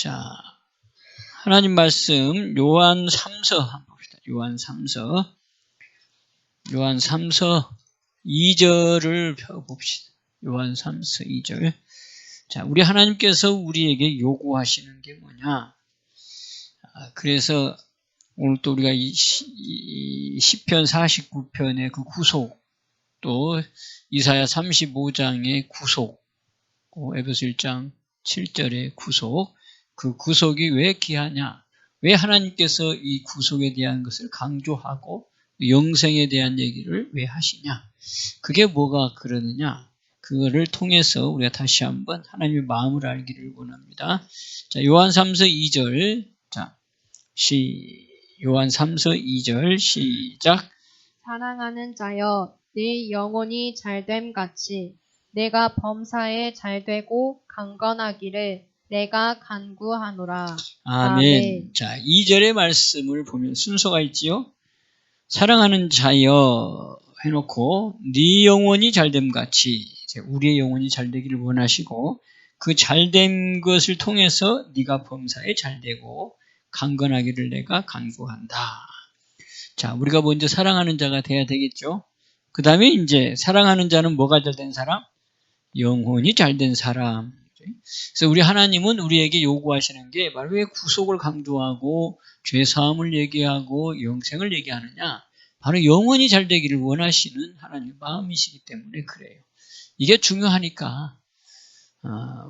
자, 하나님 말씀 요한 3서 한번 봅시다. 요한 3서 2절을 펴봅시다. 요한 3서 2절. 자, 우리 하나님께서 우리에게 요구하시는 게 뭐냐? 그래서 오늘 또 우리가 이 시편 49편의 그 구속, 또 이사야 35장의 구속, 에베소 1장 7절의 구속, 그 구속이 왜 귀하냐? 왜 하나님께서 이 구속에 대한 것을 강조하고 영생에 대한 얘기를 왜 하시냐? 그게 뭐가 그러느냐? 그거를 통해서 우리가 다시 한번 하나님의 마음을 알기를 원합니다. 자, 요한 3서 2절. 자, 요한 3서 2절 시작. 사랑하는 자여, 네 영혼이 잘됨 같이 내가 범사에 잘되고 강건하기를 내가 간구하노라. 아멘. 자, 2절의 말씀을 보면 순서가 있지요. 사랑하는 자여 해놓고 네 영혼이 잘됨 같이, 우리의 영혼이 잘되기를 원하시고 그 잘된 것을 통해서 네가 범사에 잘되고 강건하기를 내가 간구한다. 자, 우리가 먼저 사랑하는 자가 돼야 되겠죠. 그 다음에 이제 사랑하는 자는 뭐가 잘된 사람? 영혼이 잘된 사람. 그래서 우리 하나님은 우리에게 요구하시는 게 바로 왜 구속을 강조하고 죄사함을 얘기하고 영생을 얘기하느냐? 바로 영혼이 잘 되기를 원하시는 하나님의 마음이시기 때문에 그래요. 이게 중요하니까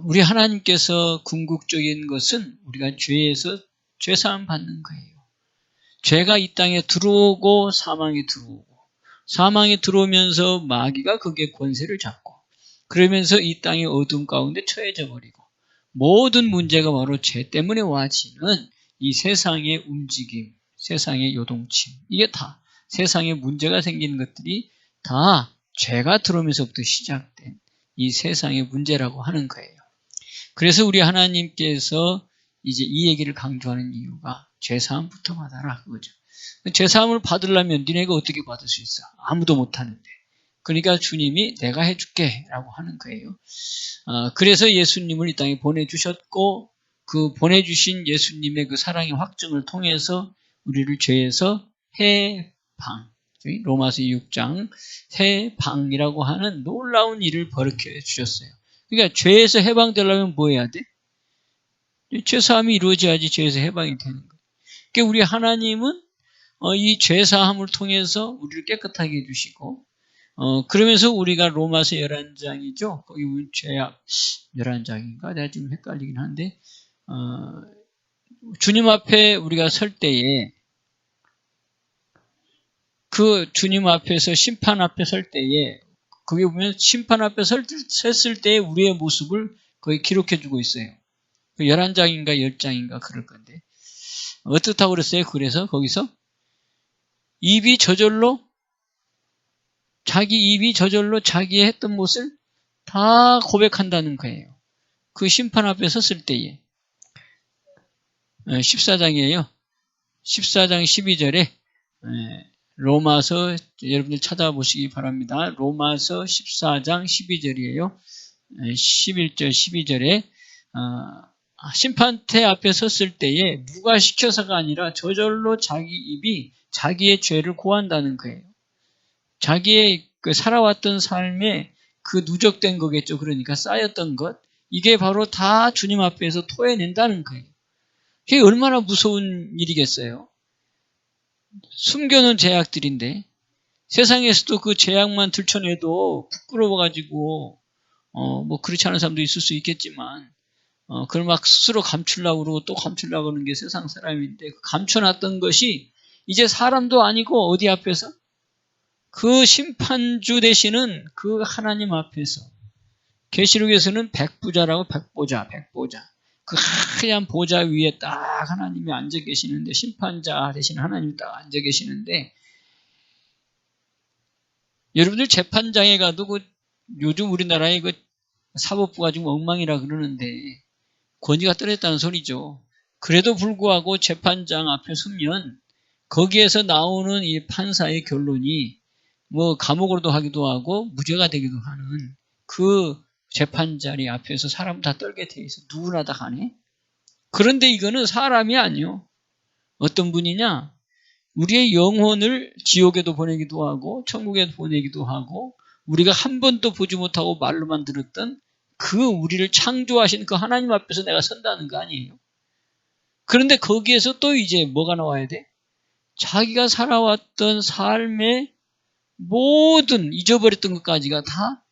우리 하나님께서 궁극적인 것은 우리가 죄에서 죄사함 받는 거예요. 죄가 이 땅에 들어오고 사망이 들어오고, 사망이 들어오면서 마귀가 거기에 권세를 잡고, 그러면서 이 땅의 어둠 가운데 처해져 버리고, 모든 문제가 바로 죄 때문에 와지는 이 세상의 움직임, 세상의 요동침, 이게 다 세상에 문제가 생기는 것들이 다 죄가 들어오면서부터 시작된 이 세상의 문제라고 하는 거예요. 그래서 우리 하나님께서 이제 이 얘기를 강조하는 이유가 죄사함부터 받아라 그거죠. 죄사함을 받으려면 니네가 어떻게 받을 수 있어? 아무도 못하는데. 그러니까 주님이 내가 해줄게 라고 하는 거예요. 그래서 예수님을 이 땅에 보내주셨고, 그 보내주신 예수님의 그 사랑의 확증을 통해서 우리를 죄에서 해방, 로마서 6장 해방이라고 하는 놀라운 일을 벌여 주셨어요. 그러니까 죄에서 해방되려면 뭐 해야 돼? 죄사함이 이루어져야지 죄에서 해방이 되는 거예요. 그러니까 우리 하나님은 이 죄사함을 통해서 우리를 깨끗하게 해주시고, 그러면서 우리가 로마서 11장이죠. 거기 보면 죄악 11장인가? 내가 지금 헷갈리긴 한데, 주님 앞에 우리가 설 때에, 그 주님 앞에서 심판 앞에 설 때에, 거기 보면 심판 앞에 섰을 때의 우리의 모습을 거기 기록해주고 있어요. 11장인가 10장인가 그럴 건데. 어떻다고 그랬어요? 그래서 거기서 입이 저절로 자기의 했던 못을 다 고백한다는 거예요. 그 심판 앞에 섰을 때에. 14장이에요. 14장 12절에 로마서, 여러분들 찾아보시기 바랍니다. 로마서 14장 12절이에요. 11절 12절에 심판대 앞에 섰을 때에 누가 시켜서가 아니라 저절로 자기 입이 자기의 죄를 고한다는 거예요. 자기의 그 살아왔던 삶에 그 누적된 거겠죠. 그러니까 쌓였던 것, 이게 바로 다 주님 앞에서 토해낸다는 거예요. 이게 얼마나 무서운 일이겠어요. 숨겨놓은 죄악들인데 세상에서도 그 죄악만 들춰내도 부끄러워가지고 뭐 그렇지 않은 사람도 있을 수 있겠지만 그걸 막 스스로 감추려고 그러고 또 감추려고 하는 게 세상 사람인데, 그 감춰놨던 것이 이제 사람도 아니고 어디 앞에서? 그 심판주 되시는 그 하나님 앞에서. 계시록에서는 백보자라고, 백보자. 그 하얀 보좌 위에 딱 하나님이 앉아 계시는데, 심판자 되신 하나님이 딱 앉아 계시는데, 여러분들 재판장에 가도 요즘 우리나라의 그 사법부가 지금 엉망이라 그러는데 권위가 떨어졌다는 소리죠. 그래도 불구하고 재판장 앞에 서면 거기에서 나오는 이 판사의 결론이 뭐 감옥으로도 하기도 하고 무죄가 되기도 하는 그 재판자리 앞에서 사람 다 떨게 돼 있어. 누구나 다 가네. 그런데 이거는 사람이 아니요. 어떤 분이냐? 우리의 영혼을 지옥에도 보내기도 하고 천국에도 보내기도 하고 우리가 한 번도 보지 못하고 말로만 들었던 그 우리를 창조하신 그 하나님 앞에서 내가 선다는 거 아니에요. 그런데 거기에서 또 이제 뭐가 나와야 돼? 자기가 살아왔던 삶의 모든 잊어버렸던 것까지가 다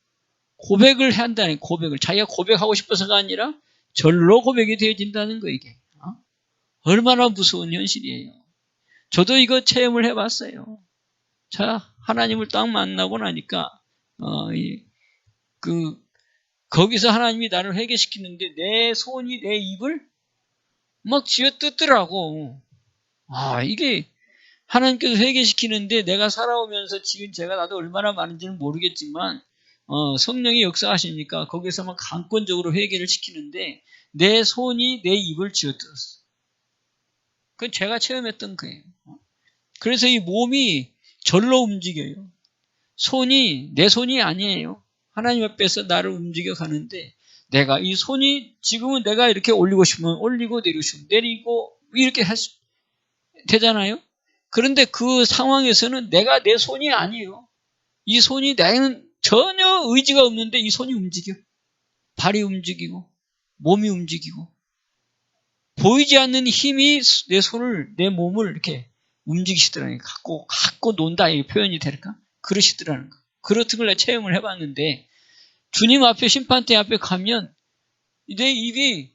고백을 한다는 고백을. 자기가 고백하고 싶어서가 아니라 절로 고백이 되어진다는 거 이게. 얼마나 무서운 현실이에요. 저도 이거 체험을 해봤어요. 자, 하나님을 딱 만나고 나니까 거기서 하나님이 나를 회개시키는데 내 손이 내 입을 막 쥐어뜯더라고. 이게 하나님께서 회개시키는데 내가 살아오면서 지은 죄가 나도 얼마나 많은지는 모르겠지만 성령이 역사하시니까 거기서 막 강권적으로 회개를 시키는데 내 손이 내 입을 쥐어뜯었어. 그건 제가 체험했던 거예요. 그래서 이 몸이 절로 움직여요. 내 손이 아니에요. 하나님 앞에서 나를 움직여 가는데 내가 이 손이 지금은 내가 이렇게 올리고 싶으면 올리고 내리고 싶으면 내리고 이렇게 되잖아요. 그런데 그 상황에서는 내가 내 손이 아니에요. 이 손이 나는 전혀 의지가 없는데 이 손이 움직여. 발이 움직이고 몸이 움직이고 보이지 않는 힘이 내 몸을 이렇게 움직이시더라고요. 갖고 논다 이 표현이 될까? 그러시더라는 거. 그렇던 걸 체험을 해봤는데 주님 앞에 심판대 앞에 가면 내 입이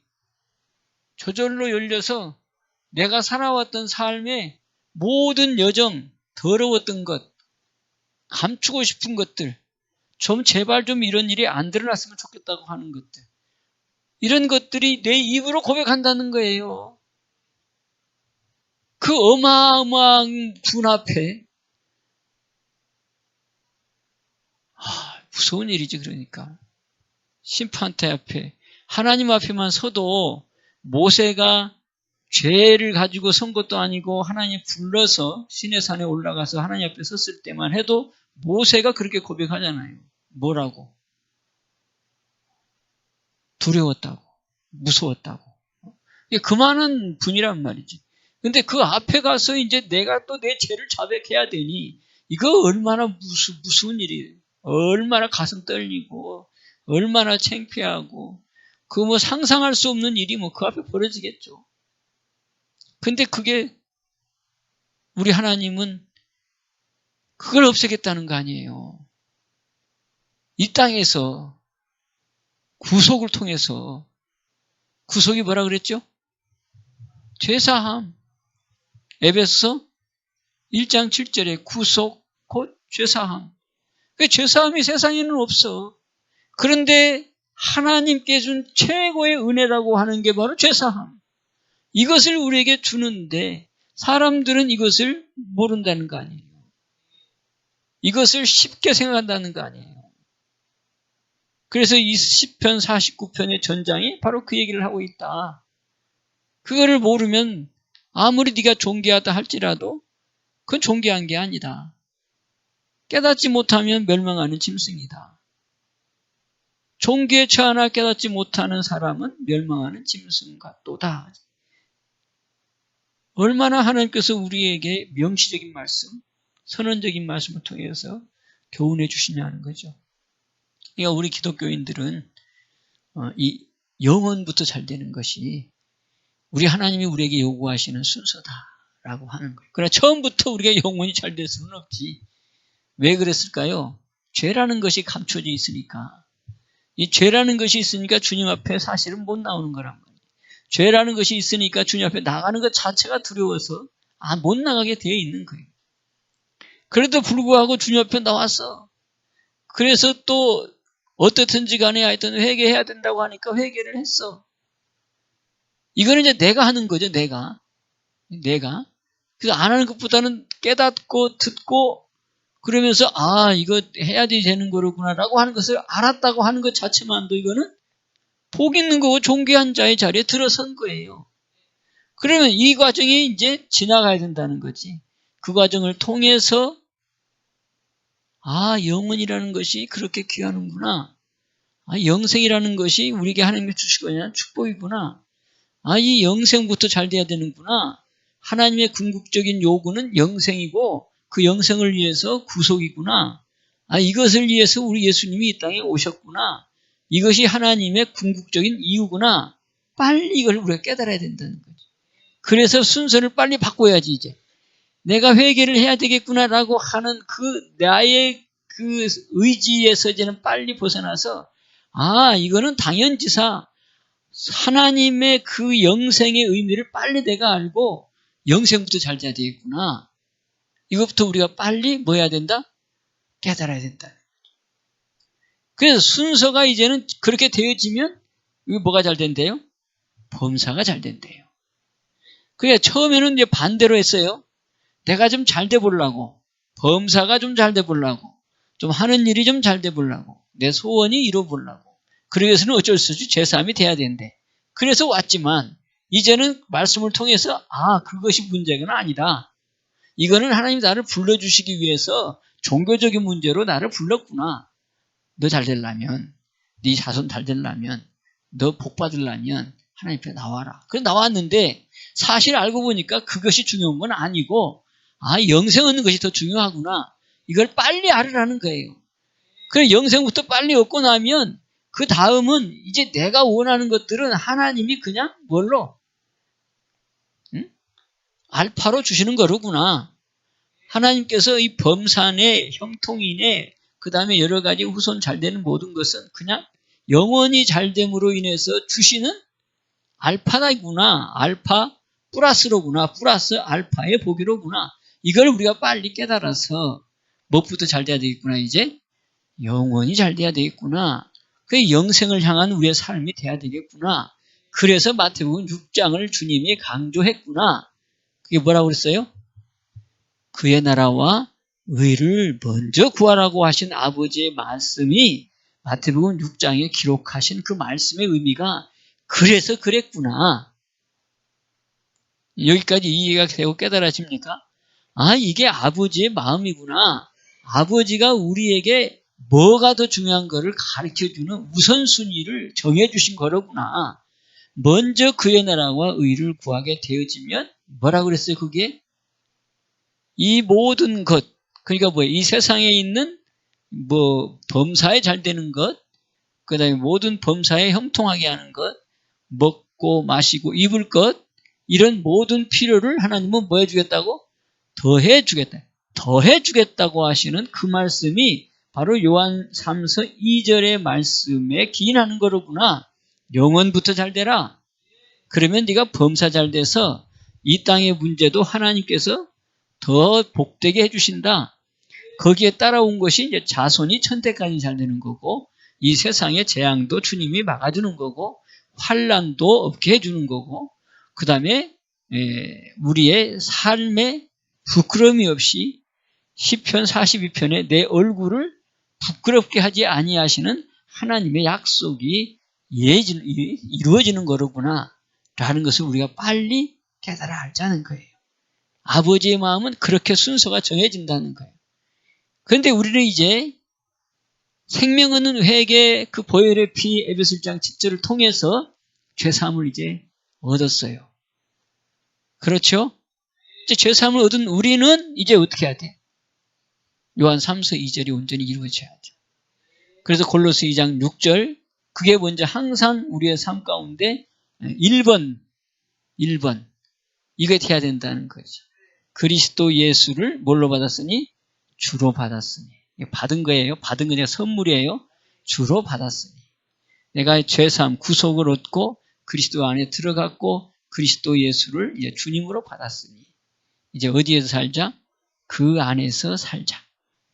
저절로 열려서 내가 살아왔던 삶의 모든 여정, 더러웠던 것, 감추고 싶은 것들, 제발 이런 일이 안 드러났으면 좋겠다고 하는 것들. 이런 것들이 내 입으로 고백한다는 거예요. 그 어마어마한 분 앞에 무서운 일이지. 그러니까 심판대 앞에 하나님 앞에만 서도 모세가 죄를 가지고 선 것도 아니고 하나님 불러서 시내산에 올라가서 하나님 앞에 섰을 때만 해도 모세가 그렇게 고백하잖아요. 뭐라고? 두려웠다고, 무서웠다고. 그만한 분이란 말이지. 근데 그 앞에 가서 이제 내가 또 내 죄를 자백해야 되니 이거 얼마나 무서운 일이에요. 얼마나 가슴 떨리고 얼마나 창피하고 상상할 수 없는 일이 그 앞에 벌어지겠죠. 근데 그게 우리 하나님은 그걸 없애겠다는 거 아니에요. 이 땅에서 구속을 통해서 구속이 뭐라 그랬죠? 죄사함. 에베소서 1장 7절에 구속 곧 죄사함. 그 죄사함이 세상에는 없어. 그런데 하나님께 준 최고의 은혜라고 하는 게 바로 죄사함. 이것을 우리에게 주는데 사람들은 이것을 모른다는 거 아니에요. 이것을 쉽게 생각한다는 거 아니에요. 그래서 이 시편 49편의 전장이 바로 그 얘기를 하고 있다. 그거를 모르면 아무리 네가 존귀하다 할지라도 그건 존귀한 게 아니다. 깨닫지 못하면 멸망하는 짐승이다. 존귀에 처하나 깨닫지 못하는 사람은 멸망하는 짐승과 또다. 얼마나 하나님께서 우리에게 명시적인 말씀, 선언적인 말씀을 통해서 교훈해 주시냐는 거죠. 그러니까 우리 기독교인들은 이 영혼부터 잘 되는 것이 우리 하나님이 우리에게 요구하시는 순서다라고 하는 거예요. 그러나 처음부터 우리가 영혼이 잘 될 수는 없지. 왜 그랬을까요? 죄라는 것이 감춰져 있으니까. 이 죄라는 것이 있으니까 주님 앞에 사실은 못 나오는 거란 말이에요. 죄라는 것이 있으니까 주님 앞에 나가는 것 자체가 두려워서 못 나가게 되어 있는 거예요. 그래도 불구하고 주님 앞에 나왔어. 그래서 또 어떻든지 간에 하여튼 회개해야 된다고 하니까 회개를 했어. 이거는 이제 내가 하는 거죠, 내가. 그래서 안 하는 것보다는 깨닫고 듣고 그러면서 이거 해야 되는 거로구나라고 하는 것을 알았다고 하는 것 자체만도 이거는 복 있는 거고 존귀한 자의 자리에 들어선 거예요. 그러면 이 과정이 이제 지나가야 된다는 거지. 그 과정을 통해서 영혼이라는 것이 그렇게 귀하는구나. 영생이라는 것이 우리에게 하나님이 주시고자 하는 축복이구나. 이 영생부터 잘 돼야 되는구나. 하나님의 궁극적인 요구는 영생이고 그 영생을 위해서 구속이구나. 이것을 위해서 우리 예수님이 이 땅에 오셨구나. 이것이 하나님의 궁극적인 이유구나. 빨리 이걸 우리가 깨달아야 된다는 거죠. 그래서 순서를 빨리 바꿔야지 이제. 내가 회개를 해야 되겠구나라고 하는 나의 그 의지에서 이제는 빨리 벗어나서 이거는 당연지사 하나님의 그 영생의 의미를 빨리 내가 알고 영생부터 잘 돼야 되겠구나. 이것부터 우리가 빨리 뭐 해야 된다? 깨달아야 된다. 그래서 순서가 이제는 그렇게 되어지면 이게 뭐가 잘 된대요? 범사가 잘 된대요. 그게 처음에는 이제 반대로 했어요. 내가 좀 잘 돼 보려고, 범사가 좀 잘 돼 보려고, 좀 하는 일이 좀 잘 돼 보려고, 내 소원이 이뤄 보려고. 그러기 위해서는 어쩔 수 없이 죄사함이 돼야 된대. 그래서 왔지만 이제는 말씀을 통해서 그것이 문제가 아니다. 이거는 하나님이 나를 불러주시기 위해서 종교적인 문제로 나를 불렀구나. 너 잘 되려면, 네 자손 잘 되려면, 너 복 받으려면 하나님 앞에 나와라. 그래서 나왔는데 사실 알고 보니까 그것이 중요한 건 아니고 영생 얻는 것이 더 중요하구나. 이걸 빨리 알으라는 거예요. 그래서 영생부터 빨리 얻고 나면 그 다음은 이제 내가 원하는 것들은 하나님이 그냥 뭘로? 알파로 주시는 거로구나. 하나님께서 이 범사네, 형통이네, 그 다음에 여러 가지 후손 잘 되는 모든 것은 그냥 영원히 잘 됨으로 인해서 주시는 알파다구나. 알파 플러스로구나. 플러스 알파의 복이로구나. 이걸 우리가 빨리 깨달아서 무엇부터 잘 돼야 되겠구나. 이제 영원히 잘 돼야 되겠구나. 그 영생을 향한 우리의 삶이 돼야 되겠구나. 그래서 마태복음 6장을 주님이 강조했구나. 그게 뭐라고 그랬어요? 그의 나라와 의를 먼저 구하라고 하신 아버지의 말씀이 마태복음 6장에 기록하신 그 말씀의 의미가 그래서 그랬구나. 여기까지 이해가 되고 깨달아집니까? 이게 아버지의 마음이구나. 아버지가 우리에게 뭐가 더 중요한 거를 가르쳐주는 우선순위를 정해주신 거로구나. 먼저 그의 나라와 의를 구하게 되어지면 뭐라고 그랬어요? 그게 이 모든 것, 그러니까 뭐예요? 이 세상에 있는 범사에 잘 되는 것, 그 다음에 모든 범사에 형통하게 하는 것, 먹고 마시고 입을 것, 이런 모든 필요를 하나님은 뭐 해주겠다고? 더해주겠다. 더해주겠다고 하시는 그 말씀이 바로 요한 3서 2절의 말씀에 기인하는 거로구나. 영원부터 잘 되라. 그러면 네가 범사 잘 돼서 이 땅의 문제도 하나님께서 더 복되게 해주신다. 거기에 따라온 것이 이제 자손이 천대까지 잘 되는 거고, 이 세상의 재앙도 주님이 막아주는 거고, 환난도 없게 해주는 거고, 그 다음에 우리의 삶에 부끄러움이 없이 시편 42편에 내 얼굴을 부끄럽게 하지 아니하시는 하나님의 약속이 이루어지는 거로구나 라는 것을 우리가 빨리 깨달아 알자는 거예요. 아버지의 마음은 그렇게 순서가 정해진다는 거예요. 그런데 우리는 이제 생명 얻는 회개 그 보혈의 피 에베소 1장 10절을 통해서 죄사함을 이제 얻었어요. 그렇죠? 이제 죄사함을 얻은 우리는 이제 어떻게 해야 돼? 요한 3서 2절이 온전히 이루어져야죠. 그래서 골로새 2장 6절 그게 먼저 항상 우리의 삶 가운데 1번 이게 돼야 된다는 거죠. 그리스도 예수를 뭘로 받았으니? 주로 받았으니. 받은 거예요. 받은 거 그냥 선물이에요. 주로 받았으니. 내가 죄사함, 구속을 얻고 그리스도 안에 들어갔고 그리스도 예수를 이제 주님으로 받았으니. 이제 어디에서 살자? 그 안에서 살자.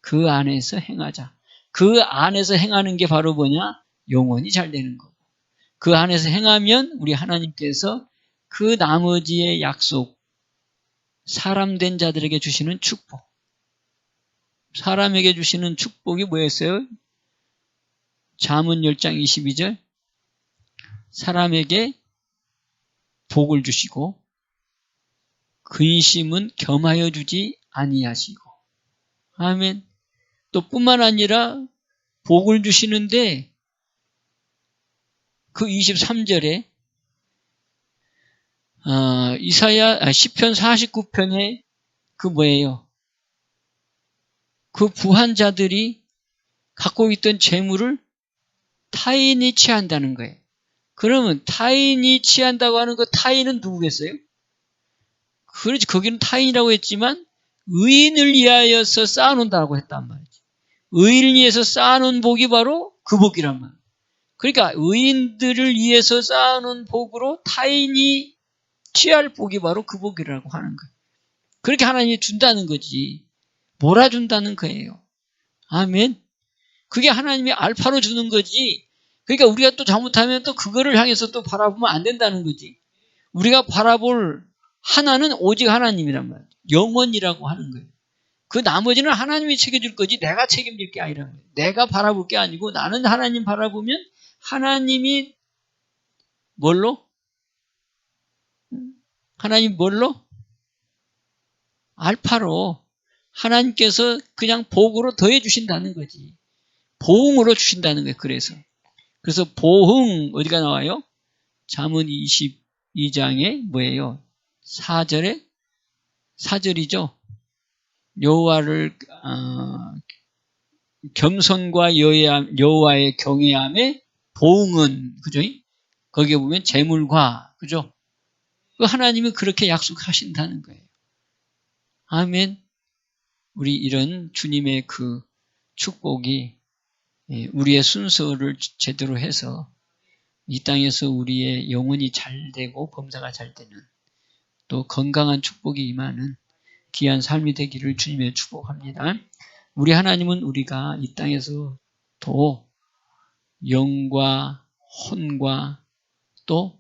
그 안에서 행하자. 그 안에서 행하는 게 바로 뭐냐? 영원히 잘 되는 거고. 그 안에서 행하면 우리 하나님께서 그 나머지의 약속, 사람 된 자들에게 주시는 축복. 사람에게 주시는 축복이 뭐였어요? 잠언 10장 22절. 사람에게 복을 주시고 근심은 겸하여 주지 아니하시고. 아멘. 또 뿐만 아니라 복을 주시는데 그 23절에 시편 49편에 그 뭐예요? 그 부한 자들이 갖고 있던 재물을 타인이 취한다는 거예요. 그러면 타인이 취한다고 하는 그 타인은 누구겠어요? 그렇지, 거기는 타인이라고 했지만 의인을 위하여서 쌓아놓는다고 했단 말이지. 의인을 위해서 쌓아놓은 복이 바로 그 복이란 말이에요. 그러니까 의인들을 위해서 쌓아놓은 복으로 타인이 취할 복이 바로 그 복이라고 하는 거예요. 그렇게 하나님이 준다는 거지. 몰아준다는 거예요. 아멘. 그게 하나님이 알파로 주는 거지. 그러니까 우리가 또 잘못하면 또 그거를 향해서 또 바라보면 안 된다는 거지. 우리가 바라볼 하나는 오직 하나님이란 말이에요. 영원이라고 하는 거예요. 그 나머지는 하나님이 책임질 거지 내가 책임질 게 아니란 말이에요. 내가 바라볼 게 아니고 나는 하나님 바라보면 하나님이 뭘로? 하나님 뭘로? 알파로 하나님께서 그냥 복으로 더해 주신다는 거지. 보응으로 주신다는 거예요. 그래서 보응 어디가 나와요? 잠언 22장에 뭐예요? 4절이죠. 여호와를 겸손과 여호와의 경외함에 보응은 그죠? 거기에 보면 재물과 그죠? 그 하나님이 그렇게 약속하신다는 거예요. 아멘. 우리 이런 주님의 그 축복이 우리의 순서를 제대로 해서 이 땅에서 우리의 영혼이 잘 되고 범사가 잘 되는 또 건강한 축복이 임하는 귀한 삶이 되기를 주님의 축복합니다. 우리 하나님은 우리가 이 땅에서 또 영과 혼과 또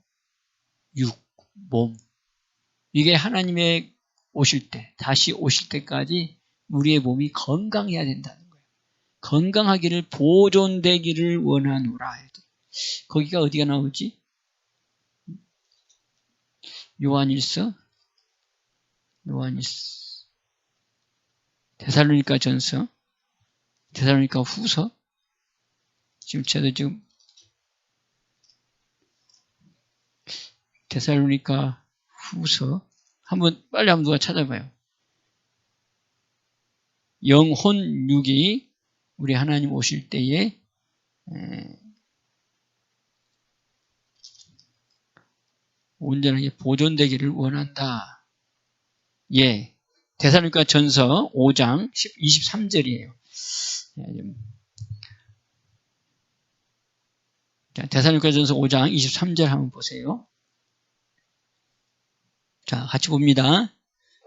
육, 몸 이게 하나님의 오실 때 다시 오실 때까지 우리의 몸이 건강해야 된다는 거예요. 건강하기를 보존되기를 원하노라. 거기가 어디가 나오지? 요한일서 데살로니가 전서, 데살로니가 후서. 지금 데살로니가 후서 빨리 한번 누가 찾아봐요. 영혼 육이 우리 하나님 오실 때에 온전하게 보존되기를 원한다. 예. 데살로니가 전서 5장 23절이에요. 데살로니가 전서 5장 23절 한번 보세요. 자, 같이 봅니다.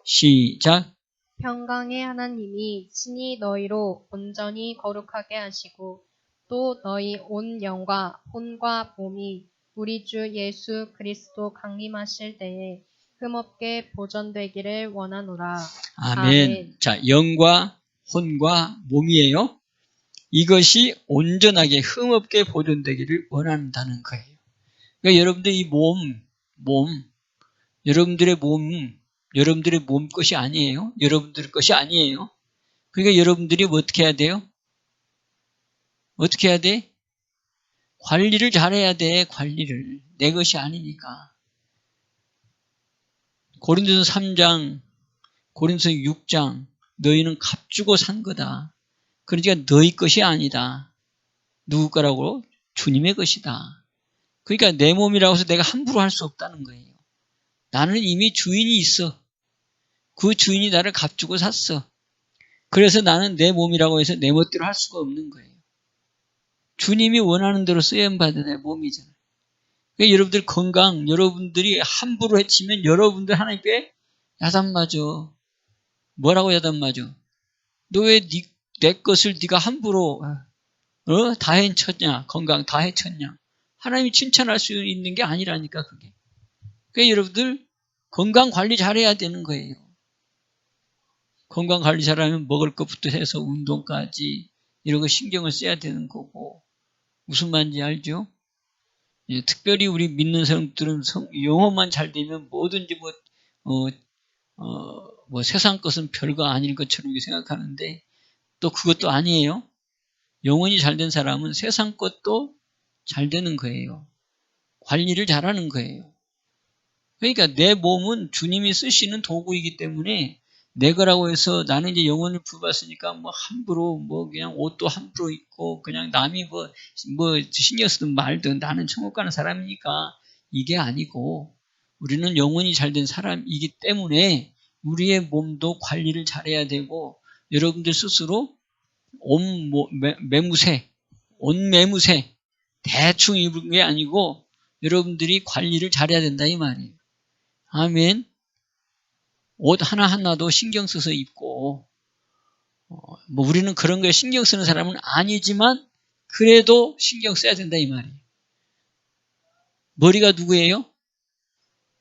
시작. 평강의 하나님이 친히 너희로 온전히 거룩하게 하시고 또 너희 온 영과 혼과 몸이 우리 주 예수 그리스도 강림하실 때에 흠없게 보존되기를 원하노라. 아멘. 자, 영과 혼과 몸이에요. 이것이 온전하게 흠없게 보존되기를 원한다는 거예요. 그러니까 여러분들 이 여러분들의 몸 것이 아니에요. 여러분들 것이 아니에요. 그러니까 여러분들이 어떻게 해야 돼요? 어떻게 해야 돼? 관리를 잘해야 돼. 관리를. 내 것이 아니니까. 고린도서 3장, 고린도서 6장 너희는 값주고 산 거다. 그러니까 너희 것이 아니다. 누구 거라고? 주님의 것이다. 그러니까 내 몸이라고 해서 내가 함부로 할 수 없다는 거예요. 나는 이미 주인이 있어. 그 주인이 나를 값주고 샀어. 그래서 나는 내 몸이라고 해서 내 멋대로 할 수가 없는 거예요. 주님이 원하는 대로 쓰임받은 내 몸이잖아요. 그러니까 여러분들 건강, 여러분들이 함부로 해치면 여러분들 하나님께 야단 맞아. 뭐라고 야단 맞아? 너 왜 내 것을 네가 함부로 다 해쳤냐? 건강 다 해쳤냐? 하나님이 칭찬할 수 있는 게 아니라니까 그게. 그러니까 여러분들 건강 관리 잘해야 되는 거예요. 건강 관리 잘하면 먹을 것부터 해서 운동까지 이런 거 신경을 써야 되는 거고 무슨 말인지 알죠? 예, 특별히 우리 믿는 사람들은 영어만 잘 되면 뭐든지 뭐 세상 것은 별거 아닐 것처럼 생각하는데 또 그것도 아니에요. 영혼이 잘된 사람은 세상 것도 잘 되는 거예요. 관리를 잘하는 거예요. 그러니까 내 몸은 주님이 쓰시는 도구이기 때문에 내 거라고 해서 나는 이제 영혼을 부여받았으니까 뭐 함부로 뭐 그냥 옷도 함부로 입고 그냥 남이 뭐 신경 쓰든 말든 나는 천국 가는 사람이니까 이게 아니고 우리는 영혼이 잘된 사람이기 때문에 우리의 몸도 관리를 잘해야 되고 여러분들 스스로 옷 매무새 대충 입은 게 아니고 여러분들이 관리를 잘해야 된다 이 말이에요. 아멘. 옷 하나하나도 신경 써서 입고 뭐 우리는 그런 거에 신경 쓰는 사람은 아니지만 그래도 신경 써야 된다 이 말이에요. 머리가 누구예요?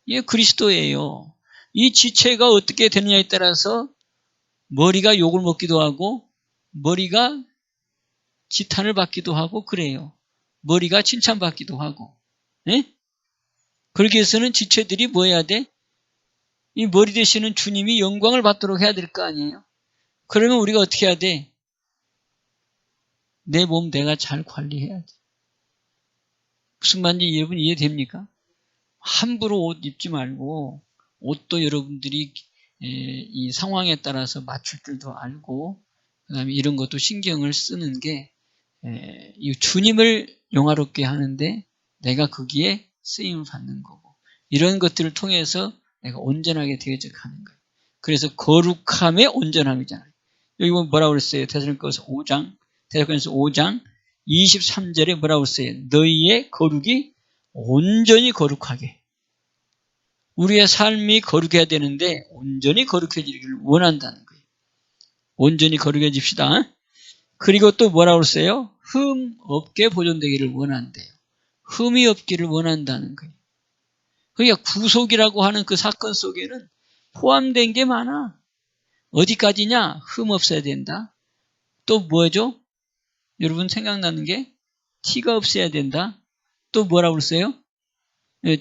예, 그리스도예요. 이 지체가 어떻게 되느냐에 따라서 머리가 욕을 먹기도 하고 머리가 지탄을 받기도 하고 그래요. 머리가 칭찬받기도 하고. 예? 그러기 위해서는 지체들이 뭐 해야 돼? 이 머리 되시는 주님이 영광을 받도록 해야 될 거 아니에요? 그러면 우리가 어떻게 해야 돼? 내 몸 내가 잘 관리해야지. 무슨 말인지 여러분 이해됩니까? 함부로 옷 입지 말고 옷도 여러분들이 이 상황에 따라서 맞출 줄도 알고 그다음에 이런 것도 신경을 쓰는 게 이 주님을 영화롭게 하는데 내가 거기에 쓰임을 받는 거고 이런 것들을 통해서 내가 온전하게 되어져 가는 거예요. 그래서 거룩함의 온전함이잖아요. 여기 보면 뭐라고 그랬어요? 데살로니가서 5장 23절에 뭐라고 그랬어요? 너희의 거룩이 온전히 거룩하게. 우리의 삶이 거룩해야 되는데 온전히 거룩해지기를 원한다는 거예요. 온전히 거룩해집시다. 그리고 또 뭐라고 그랬어요? 흠 없게 보존되기를 원한대요. 흠이 없기를 원한다는 거예요. 그러니까 구속이라고 하는 그 사건 속에는 포함된 게 많아. 어디까지냐? 흠 없어야 된다. 또 뭐죠? 여러분 생각나는 게 티가 없어야 된다. 또 뭐라고 그랬어요?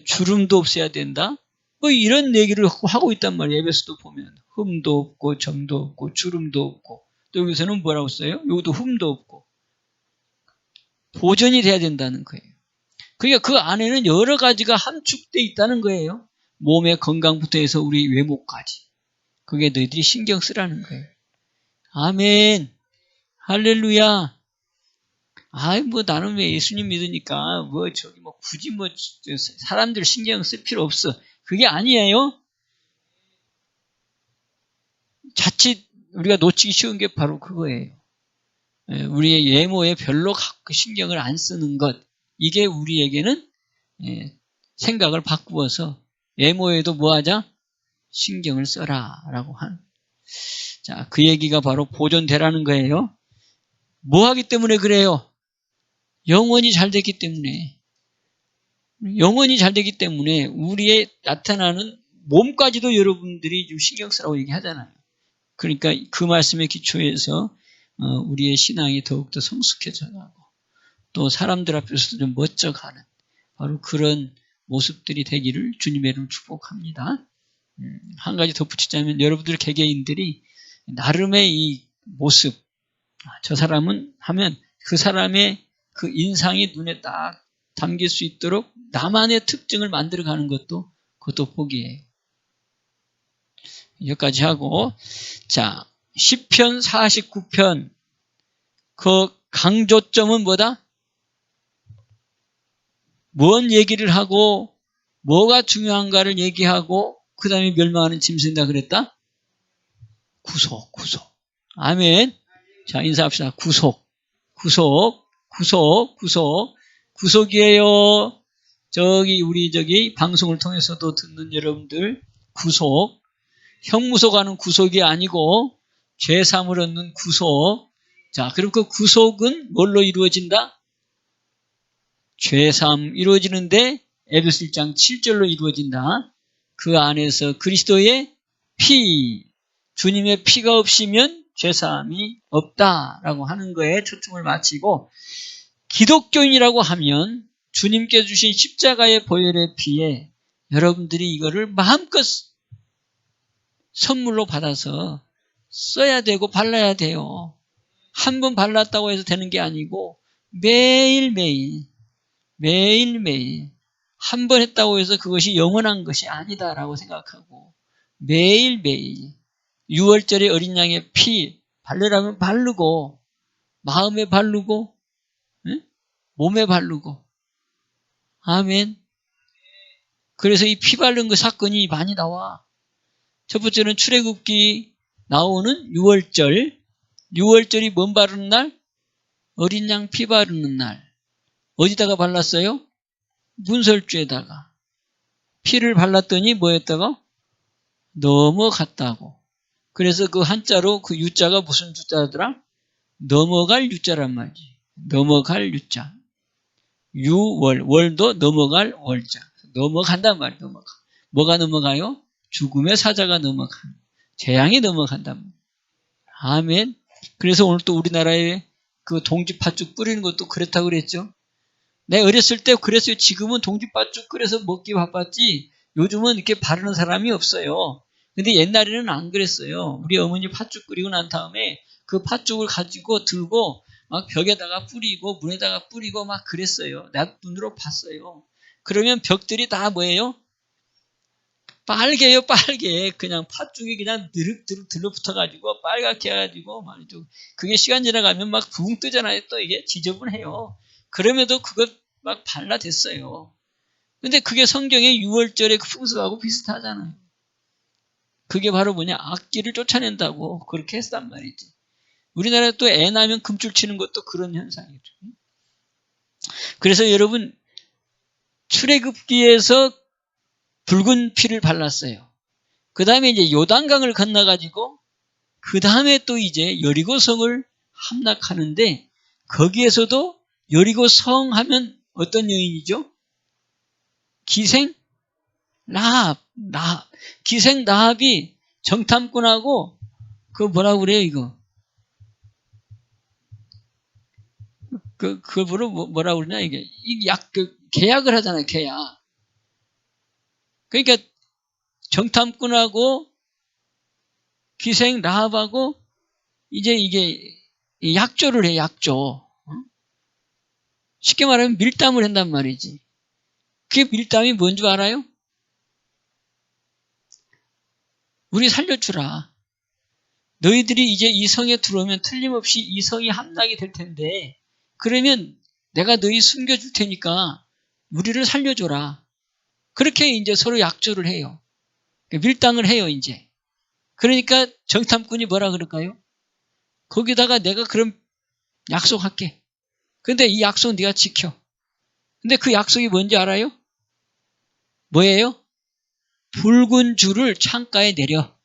주름도 없어야 된다. 뭐 이런 얘기를 하고 있단 말이에요. 에베소도 보면 흠도 없고 점도 없고 주름도 없고 또 여기서는 뭐라고 써요? 여기도 흠도 없고 보존이 돼야 된다는 거예요. 그러니까 그 안에는 여러 가지가 함축되어 있다는 거예요. 몸의 건강부터 해서 우리 외모까지. 그게 너희들이 신경 쓰라는 거예요. 아멘. 할렐루야. 뭐 나는 왜 예수님 믿으니까 굳이 사람들 신경 쓸 필요 없어. 그게 아니에요. 자칫 우리가 놓치기 쉬운 게 바로 그거예요. 우리의 외모에 별로 신경을 안 쓰는 것. 이게 우리에게는 생각을 바꾸어서 외모에도 뭐하자? 신경을 써라 라고 하는. 자, 그 얘기가 바로 보존되라는 거예요. 뭐 하기 때문에 그래요? 영혼이 잘 됐기 때문에. 영혼이 잘 되기 때문에 우리의 나타나는 몸까지도 여러분들이 좀 신경 쓰라고 얘기하잖아요. 그러니까 그 말씀에 기초해서 우리의 신앙이 더욱더 성숙해져 가고 또 사람들 앞에서도 좀 멋져가는 바로 그런 모습들이 되기를 주님의 이름으로 축복합니다. 한 가지 덧붙이자면 여러분들 개개인들이 나름의 이 모습, 저 사람은 하면 그 사람의 그 인상이 눈에 딱 담길 수 있도록 나만의 특징을 만들어가는 그것도 복이에요. 여기까지 하고, 자, 시편 49편 그 강조점은 뭐다? 뭔 얘기를 하고 뭐가 중요한가를 얘기하고 그 다음에 멸망하는 짐승이다 그랬다? 구속. 아멘. 자, 인사합시다. 구속이에요. 우리 방송을 통해서도 듣는 여러분들, 구속. 형무소가는 구속이 아니고, 죄사함을 얻는 구속. 자, 그럼 그 구속은 뭘로 이루어진다? 죄사함 이루어지는데, 에베소 1장 7절로 이루어진다. 그 안에서 그리스도의 피, 주님의 피가 없으면 죄사함이 없다라고 하는 거에 초점을 맞추고, 기독교인이라고 하면 주님께 주신 십자가의 보혈의 피에 여러분들이 이거를 마음껏 선물로 받아서 써야 되고 발라야 돼요. 한 번 발랐다고 해서 되는 게 아니고 매일매일 한 번 했다고 해서 그것이 영원한 것이 아니다라고 생각하고 매일매일 6월절에 어린 양의 피 바르라면 바르고 마음에 바르고 몸에 바르고 아멘. 그래서 이 피 바른 그 사건이 많이 나와. 첫 번째는 출애굽기 나오는 6월절. 6월절이 뭔 바르는 날? 어린 양 피 바르는 날. 어디다가 발랐어요? 문설주에다가. 피를 발랐더니 뭐였다가? 넘어갔다고. 그래서 그 한자로 그 유자가 무슨 유자더라? 넘어갈 유자란 말이지. 넘어갈 유자. 유월. 월도 넘어갈 월자. 넘어간단 말이야. 넘어가. 뭐가 넘어가요? 죽음의 사자가 넘어가. 재앙이 넘어간단 말이야. 아멘. 그래서 오늘 또 우리나라에 그 동지팥죽 뿌리는 것도 그렇다고 그랬죠. 내가 어렸을 때 그랬어요. 지금은 동지팥죽 끓여서 먹기 바빴지 요즘은 이렇게 바르는 사람이 없어요. 근데 옛날에는 안 그랬어요. 우리 어머니 팥죽 끓이고 난 다음에 그 팥죽을 가지고 들고 막 벽에다가 뿌리고 문에다가 뿌리고 막 그랬어요. 내 눈으로 봤어요. 그러면 벽들이 다 뭐예요? 빨개요, 빨개. 그냥 팥죽이 그냥 드륵드륵 들러붙어가지고 빨갛게 해가지고 말이죠. 그게 시간 지나가면 막 붕 뜨잖아요. 또 이게 지저분해요. 그럼에도 그것 막 발라댔어요. 근데 그게 성경의 6월절의 그 풍습하고 비슷하잖아요. 그게 바로 뭐냐? 악기를 쫓아낸다고 그렇게 했단 말이지. 우리나라에 또 애 낳으면 금줄 치는 것도 그런 현상이죠. 그래서 여러분 출애굽기에서 붉은 피를 발랐어요. 그 다음에 이제 요단강을 건너가지고 그 다음에 또 이제 여리고성을 함락하는데 거기에서도 여리고성 하면 어떤 여인이죠? 기생 라합. 기생 라합이 정탐꾼하고 그 뭐라고 그래요 이거? 그걸 뭐라고 그러냐 이게 계약을 하잖아요. 계약. 그러니까 정탐꾼하고 기생 라합하고 이제 이게 약조를 해. 약조. 쉽게 말하면 밀담을 한단 말이지. 그게 밀담이 뭔 줄 알아요? 우리 살려주라. 너희들이 이제 이 성에 들어오면 틀림없이 이 성이 함락이 될 텐데 그러면 내가 너희 숨겨줄 테니까 우리를 살려줘라. 그렇게 이제 서로 약조를 해요. 밀당을 해요 이제. 그러니까 정탐꾼이 뭐라 그럴까요? 거기다가 내가 그럼 약속할게. 근데 이 약속 네가 지켜. 근데 그 약속이 뭔지 알아요? 뭐예요? 붉은 줄을 창가에 내려.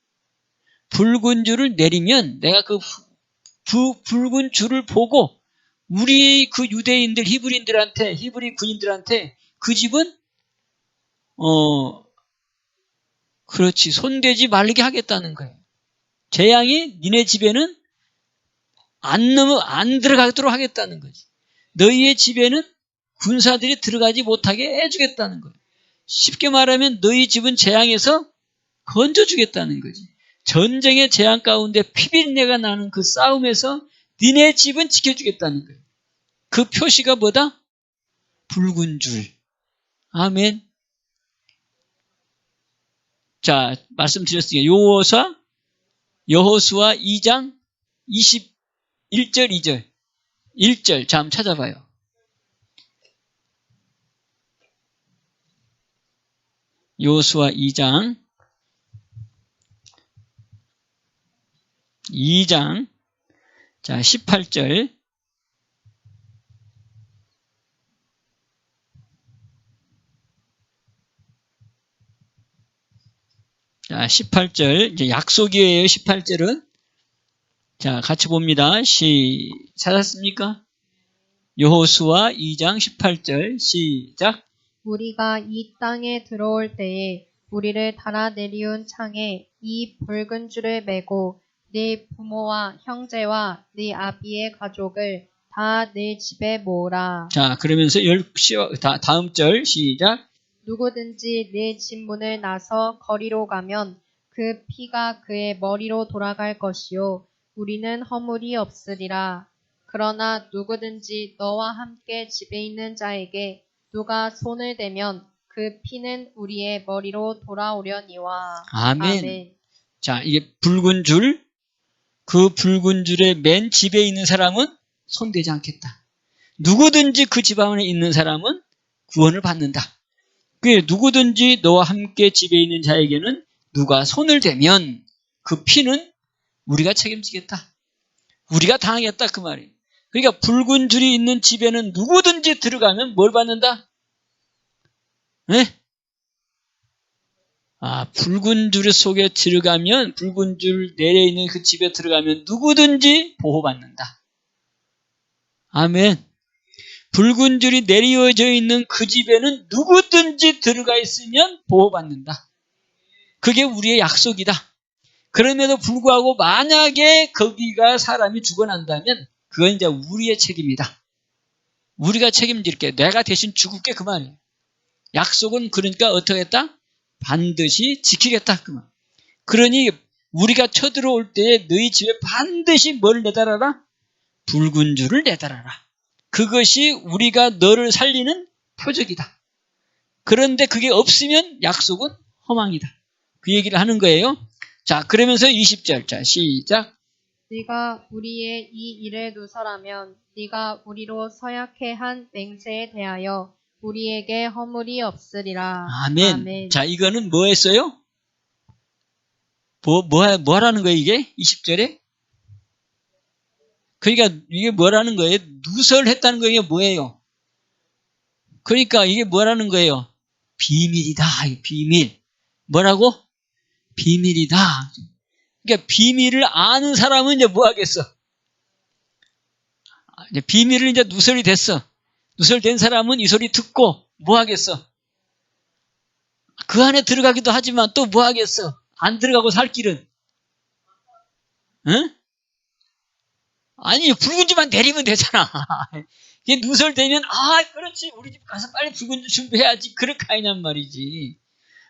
붉은 줄을 내리면 내가 그 붉은 줄을 보고 우리 그 유대인들 히브리 군인들한테 그 집은 그렇지 손대지 말게 하겠다는 거예요. 재앙이 니네 집에는 안 들어가도록 하겠다는 거지. 너희의 집에는 군사들이 들어가지 못하게 해주겠다는 거예요. 쉽게 말하면 너희 집은 재앙에서 건져주겠다는 거지. 전쟁의 재앙 가운데 피비린내가 나는 그 싸움에서 니네 집은 지켜주겠다는 거예요. 그 표시가 뭐다? 붉은 줄. 아멘. 자, 말씀드렸으니까 여호수아 2장 21절 2절 1절 자 한번 찾아봐요. 여호수아 2장 자 18절 자 18절 이제 약속이에요. 18절은 자 같이 봅니다. 찾았습니까? 여호수아 2장 18절 시작. 우리가 이 땅에 들어올 때에 우리를 달아 내리운 창에 이 붉은 줄을 매고 네 부모와 형제와 네 아비의 가족을 다 내 집에 모으라. 자 그러면서 다음 절 시작. 누구든지 내 집 문을 나서 거리로 가면 그 피가 그의 머리로 돌아갈 것이요 우리는 허물이 없으리라. 그러나 누구든지 너와 함께 집에 있는 자에게 누가 손을 대면 그 피는 우리의 머리로 돌아오려니와. 아멘. 아멘. 자, 이게 붉은 줄, 그 붉은 줄의 맨 집에 있는 사람은 손대지 않겠다. 누구든지 그 집 안에 있는 사람은 구원을 받는다. 그게 누구든지 너와 함께 집에 있는 자에게는 누가 손을 대면 그 피는 우리가 책임지겠다. 우리가 당하겠다 그 말이에요. 그러니까 붉은 줄이 있는 집에는 누구든지 들어가면 뭘 받는다? 네? 붉은 줄 속에 들어가면, 붉은 줄 내려 있는 그 집에 들어가면 누구든지 보호받는다. 아멘. 붉은 줄이 내려져 있는 그 집에는 누구든지 들어가 있으면 보호받는다. 그게 우리의 약속이다. 그럼에도 불구하고 만약에 거기가 사람이 죽어난다면 그건 이제 우리의 책임이다. 우리가 책임질게. 내가 대신 죽을게 그 말이에요. 약속은 그러니까 어떻게 했다? 반드시 지키겠다 그 말. 그러니 우리가 쳐들어올 때에 너희 집에 반드시 뭘 내달아라? 붉은 줄을 내달아라. 그것이 우리가 너를 살리는 표적이다. 그런데 그게 없으면 약속은 허망이다. 그 얘기를 하는 거예요. 자, 그러면서 20절. 자, 시작. 네가 우리의 이 일에 누설하면 네가 우리로 서약해 한 맹세에 대하여 우리에게 허물이 없으리라. 아멘. 아멘. 자, 이거는 뭐 했어요? 뭐라는 거예요, 이게? 20절에? 그러니까 이게 뭐라는 거예요? 누설했다는 거예요, 뭐예요? 그러니까 이게 뭐라는 거예요? 비밀이다, 비밀. 뭐라고? 비밀이다. 그러니까 비밀을 아는 사람은 이제 뭐 하겠어? 이제 비밀을 이제 누설이 됐어. 누설된 사람은 이 소리 듣고 뭐 하겠어? 그 안에 들어가기도 하지만 또 뭐 하겠어? 안 들어가고 살 길은? 응? 아니, 붉은 줄만 내리면 되잖아. 이게 누설되면, 그렇지. 우리 집 가서 빨리 붉은 줄 준비해야지. 그렇게 하냔 말이지.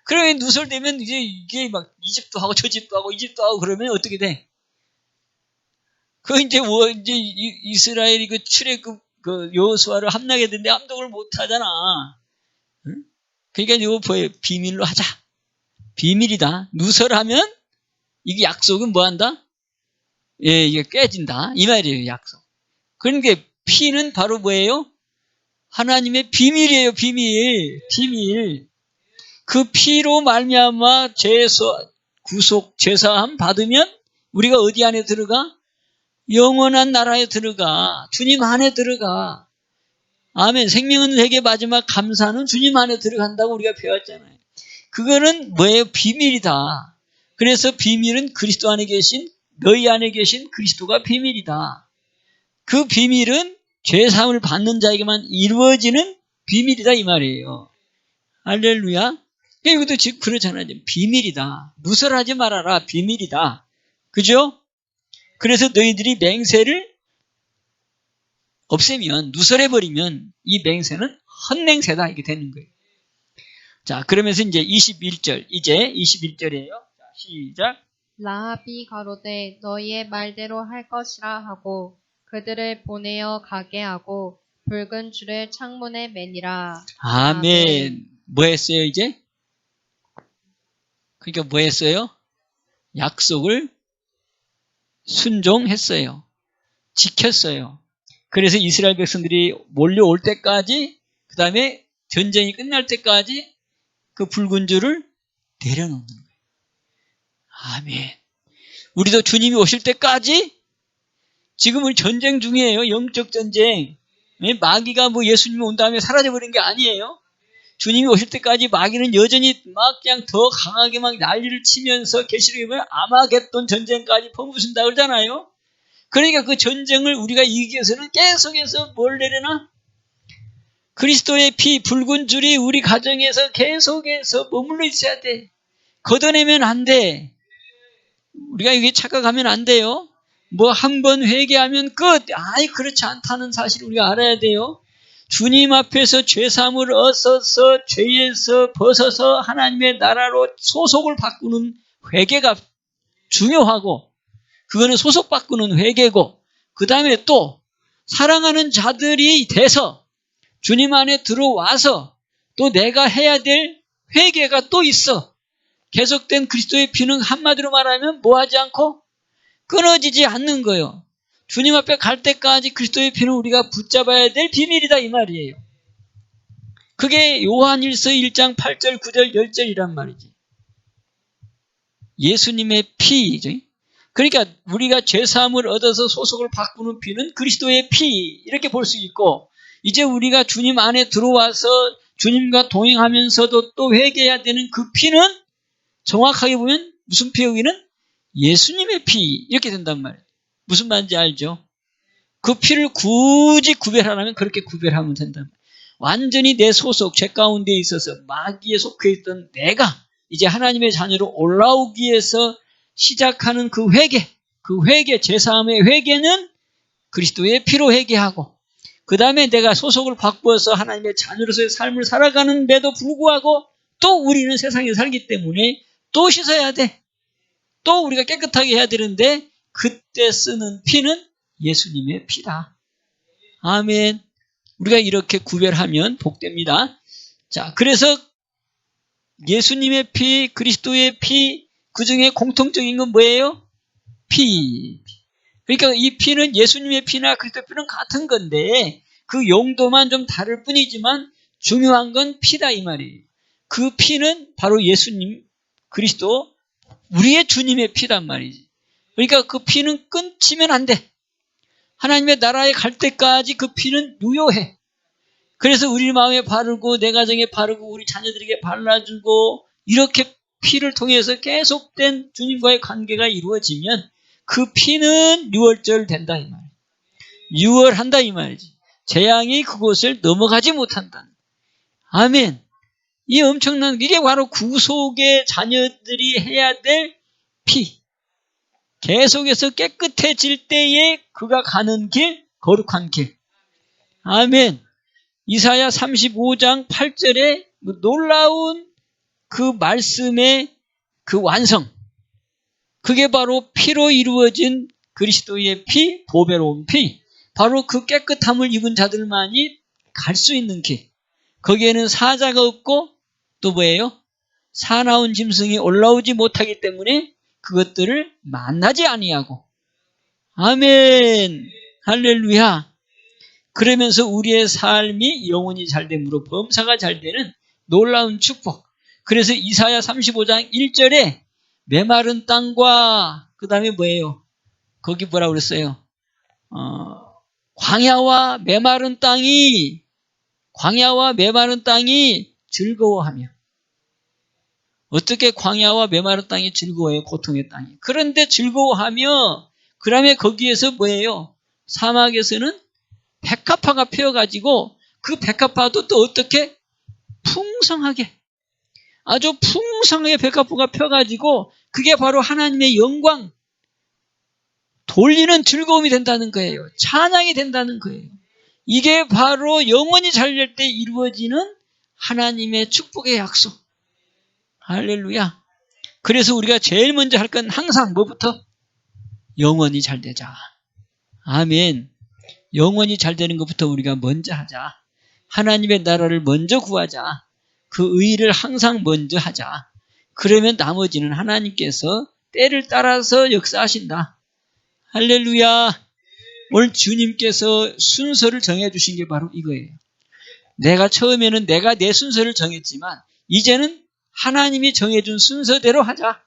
그러면 누설되면 이게 막 이 집도 하고 저 집도 하고 이 집도 하고 그러면 어떻게 돼? 이제 이스라엘이 그 출애굽 그 여호수아를 함락했는데 함독을 못 하잖아. 응? 그러니까 이거 비밀로 하자. 비밀이다. 누설하면 이게 약속은 뭐 한다? 예, 이게 깨진다. 이 말이에요, 약속. 그러니까 피는 바로 뭐예요? 하나님의 비밀이에요, 비밀. 비밀. 그 피로 말미암아 구속, 죄사함 받으면 우리가 어디 안에 들어가? 영원한 나라에 들어가. 주님 안에 들어가. 아멘. 생명은 회개 마지막 감사는 주님 안에 들어간다고 우리가 배웠잖아요. 그거는 뭐예요? 비밀이다. 그래서 비밀은 그리스도 안에 계신, 너희 안에 계신 그리스도가 비밀이다. 그 비밀은 죄사함을 받는 자에게만 이루어지는 비밀이다 이 말이에요. 할렐루야. 이것도 지금 그렇잖아요. 비밀이다. 누설하지 말아라. 비밀이다. 그죠? 그래서 너희들이 맹세를 없애면, 누설해버리면 이 맹세는 헛맹세다 이게 되는 거예요. 자, 그러면서 이제 21절, 이제 21절이에요. 자, 시작. 라합이 가로되 너희의 말대로 할 것이라 하고 그들을 보내어 가게 하고 붉은 줄을 창문에 매니라. 아멘. 뭐 했어요 이제? 그러니까 뭐 했어요? 약속을 순종했어요. 지켰어요. 그래서 이스라엘 백성들이 몰려올 때까지, 그 다음에 전쟁이 끝날 때까지 그 붉은 줄을 내려놓는 거예요. 아멘. 우리도 주님이 오실 때까지 지금은 전쟁 중이에요. 영적 전쟁. 마귀가 뭐 예수님이 온 다음에 사라져버린 게 아니에요. 주님이 오실 때까지 마귀는 여전히 막 그냥 더 강하게 막 난리를 치면서 계시록에 보면 아마겟돈 전쟁까지 퍼부순다 그러잖아요. 그러니까 그 전쟁을 우리가 이기기 위해서는 계속해서 뭘 내려놔? 그리스도의 피, 붉은 줄이 우리 가정에서 계속해서 머물러 있어야 돼. 걷어내면 안 돼. 우리가 이게 착각하면 안 돼요. 뭐 한 번 회개하면 끝. 그렇지 않다는 사실을 우리가 알아야 돼요. 주님 앞에서 죄사함을 얻어서 죄에서 벗어서 하나님의 나라로 소속을 바꾸는 회개가 중요하고, 그거는 소속 바꾸는 회개고, 그 다음에 또 사랑하는 자들이 돼서 주님 안에 들어와서 또 내가 해야 될 회개가 또 있어. 계속된 그리스도의 피는 한마디로 말하면 뭐하지 않고 끊어지지 않는 거예요. 주님 앞에 갈 때까지 그리스도의 피는 우리가 붙잡아야 될 비밀이다 이 말이에요. 그게 요한일서 1장 8절, 9절, 10절이란 말이지. 예수님의 피죠. 그러니까 우리가 죄사함을 얻어서 소속을 바꾸는 피는 그리스도의 피 이렇게 볼 수 있고, 이제 우리가 주님 안에 들어와서 주님과 동행하면서도 또 회개해야 되는 그 피는 정확하게 보면 무슨 피 여기는? 예수님의 피 이렇게 된단 말이에요. 무슨 말인지 알죠? 그 피를 굳이 구별하라면 그렇게 구별하면 된단 말이에요. 완전히 내 소속, 죄 가운데 있어서 마귀에 속해 있던 내가 이제 하나님의 자녀로 올라오기 위해서 시작하는 그 회개, 죄사함의 회개는 그리스도의 피로 회개하고, 그 다음에 내가 소속을 바꾸어서 하나님의 자녀로서의 삶을 살아가는데도 불구하고 또 우리는 세상에 살기 때문에 또 씻어야 돼. 또 우리가 깨끗하게 해야 되는데 그때 쓰는 피는 예수님의 피다. 아멘. 우리가 이렇게 구별하면 복됩니다. 자, 그래서 예수님의 피, 그리스도의 피, 그 중에 공통적인 건 뭐예요? 피. 그러니까 이 피는 예수님의 피나 그리스도의 피는 같은 건데 그 용도만 좀 다를 뿐이지만 중요한 건 피다 이 말이에요. 그 피는 바로 예수님, 그리스도, 우리의 주님의 피단 말이지. 그러니까 그 피는 끊지면 안 돼. 하나님의 나라에 갈 때까지 그 피는 유효해. 그래서 우리 마음에 바르고 내 가정에 바르고 우리 자녀들에게 발라주고 이렇게 피를 통해서 계속된 주님과의 관계가 이루어지면 그 피는 유월절 된다 이 말이에요. 유월한다 이 말이지. 재앙이 그곳을 넘어가지 못한다. 아멘. 이 엄청난, 이게 바로 구속의 자녀들이 해야 될 피. 계속해서 깨끗해질 때에 그가 가는 길, 거룩한 길. 아멘. 이사야 35장 8절에 놀라운 그 말씀의 그 완성. 그게 바로 피로 이루어진 그리스도의 피, 보배로운 피. 바로 그 깨끗함을 입은 자들만이 갈 수 있는 길. 거기에는 사자가 없고 또 뭐예요? 사나운 짐승이 올라오지 못하기 때문에 그것들을 만나지 아니하고. 아멘. 할렐루야. 그러면서 우리의 삶이 영원히 잘됨으로 범사가 잘되는 놀라운 축복. 그래서 이사야 35장 1절에 메마른 땅과 그 다음에 뭐예요? 거기 뭐라고 그랬어요? 광야와 메마른 땅이 즐거워하며. 어떻게 광야와 메마른 땅이 즐거워해요? 고통의 땅이. 그런데 즐거워하며 그 다음에 거기에서 뭐예요? 사막에서는 백합화가 피어가지고 그 백합화도 또 어떻게? 풍성하게. 아주 풍성하게 백합화가 펴가지고 그게 바로 하나님의 영광, 돌리는 즐거움이 된다는 거예요. 찬양이 된다는 거예요. 이게 바로 영원히 잘될 때 이루어지는 하나님의 축복의 약속. 할렐루야. 그래서 우리가 제일 먼저 할 건 항상 뭐부터? 영원히 잘되자. 아멘. 영원히 잘되는 것부터 우리가 먼저 하자. 하나님의 나라를 먼저 구하자. 그 의를 항상 먼저 하자. 그러면 나머지는 하나님께서 때를 따라서 역사하신다. 할렐루야. 오늘 주님께서 순서를 정해주신 게 바로 이거예요. 내가 처음에는 내가 내 순서를 정했지만 이제는 하나님이 정해준 순서대로 하자.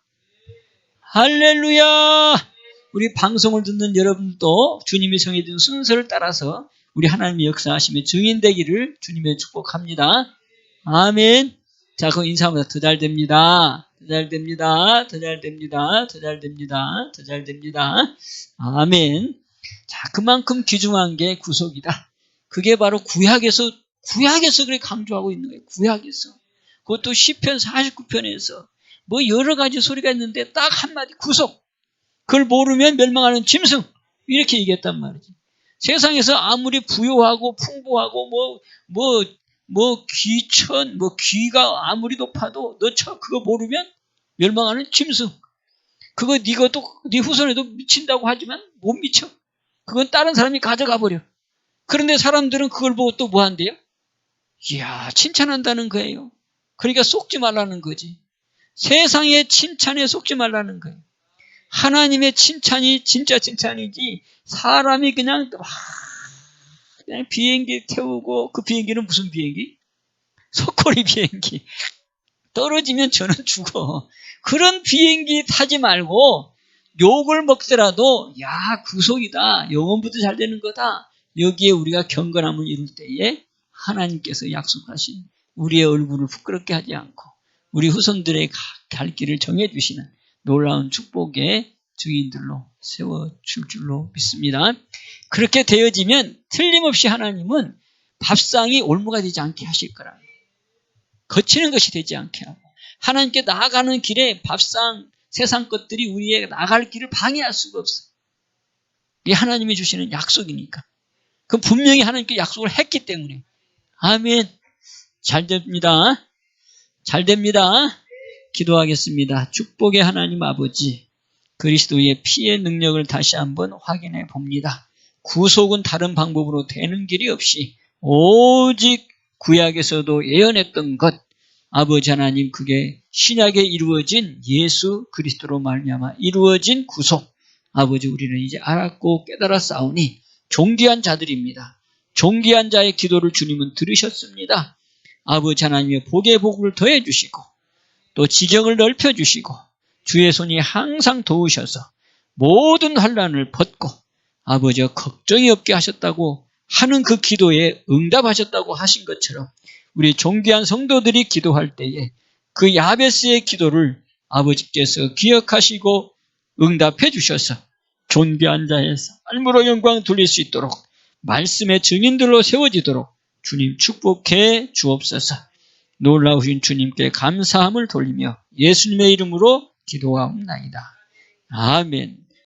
할렐루야. 우리 방송을 듣는 여러분도 주님이 정해준 순서를 따라서 우리 하나님의 역사하심의 증인되기를 주님의 축복합니다. 아멘. 자, 그럼 인사합니다. 더 잘됩니다. 더 잘됩니다. 더 잘됩니다. 더 잘됩니다. 더 잘됩니다. 아멘. 자, 그만큼 귀중한 게 구속이다. 그게 바로 구약에서 그렇게 강조하고 있는 거예요. 구약에서. 그것도 시편 49편에서 뭐 여러 가지 소리가 있는데 딱 한마디 구속. 그걸 모르면 멸망하는 짐승. 이렇게 얘기했단 말이지. 세상에서 아무리 부유하고 풍부하고 귀가 아무리 높아도 너 그거 모르면 멸망하는 짐승. 그거 네 후손에도 미친다고 하지만 못 미쳐. 그건 다른 사람이 가져가 버려. 그런데 사람들은 그걸 보고 또 뭐 한대요? 이야, 칭찬한다는 거예요. 그러니까 속지 말라는 거지. 세상의 칭찬에 속지 말라는 거예요. 하나님의 칭찬이 진짜 칭찬이지 사람이 그냥 비행기 태우고 그 비행기는 무슨 비행기? 석고리 비행기. 떨어지면 저는 죽어. 그런 비행기 타지 말고 욕을 먹더라도 야 구속이다. 영원부터 잘 되는 거다. 여기에 우리가 경건함을 이룰 때에 하나님께서 약속하신 우리의 얼굴을 부끄럽게 하지 않고 우리 후손들의 갈 길을 정해주시는 놀라운 축복의 증인들로 세워줄 줄로 믿습니다. 그렇게 되어지면 틀림없이 하나님은 밥상이 올무가 되지 않게 하실 거라. 거치는 것이 되지 않게 하고 하나님께 나아가는 길에 밥상, 세상 것들이 우리의 나갈 길을 방해할 수가 없어요. 이게 하나님이 주시는 약속이니까. 그럼 분명히 하나님께 약속을 했기 때문에. 아멘. 잘 됩니다. 잘 됩니다. 기도하겠습니다. 축복의 하나님 아버지, 그리스도의 피의 능력을 다시 한번 확인해 봅니다. 구속은 다른 방법으로 되는 길이 없이 오직 구약에서도 예언했던 것, 아버지 하나님 그게 신약에 이루어진 예수 그리스도로 말미암아 이루어진 구속, 아버지 우리는 이제 알았고 깨달았사오니 존귀한 자들입니다. 존귀한 자의 기도를 주님은 들으셨습니다. 아버지 하나님의 복의 복을 더해 주시고 또 지경을 넓혀 주시고 주의 손이 항상 도우셔서 모든 환난을 벗고 아버지가 걱정이 없게 하셨다고 하는 그 기도에 응답하셨다고 하신 것처럼 우리 존귀한 성도들이 기도할 때에 그 야베스의 기도를 아버지께서 기억하시고 응답해 주셔서 존귀한 자의 삶으로 영광 돌릴 수 있도록 말씀의 증인들로 세워지도록 주님 축복해 주옵소서. 놀라우신 주님께 감사함을 돌리며 예수님의 이름으로 기도하옵나이다. 아멘.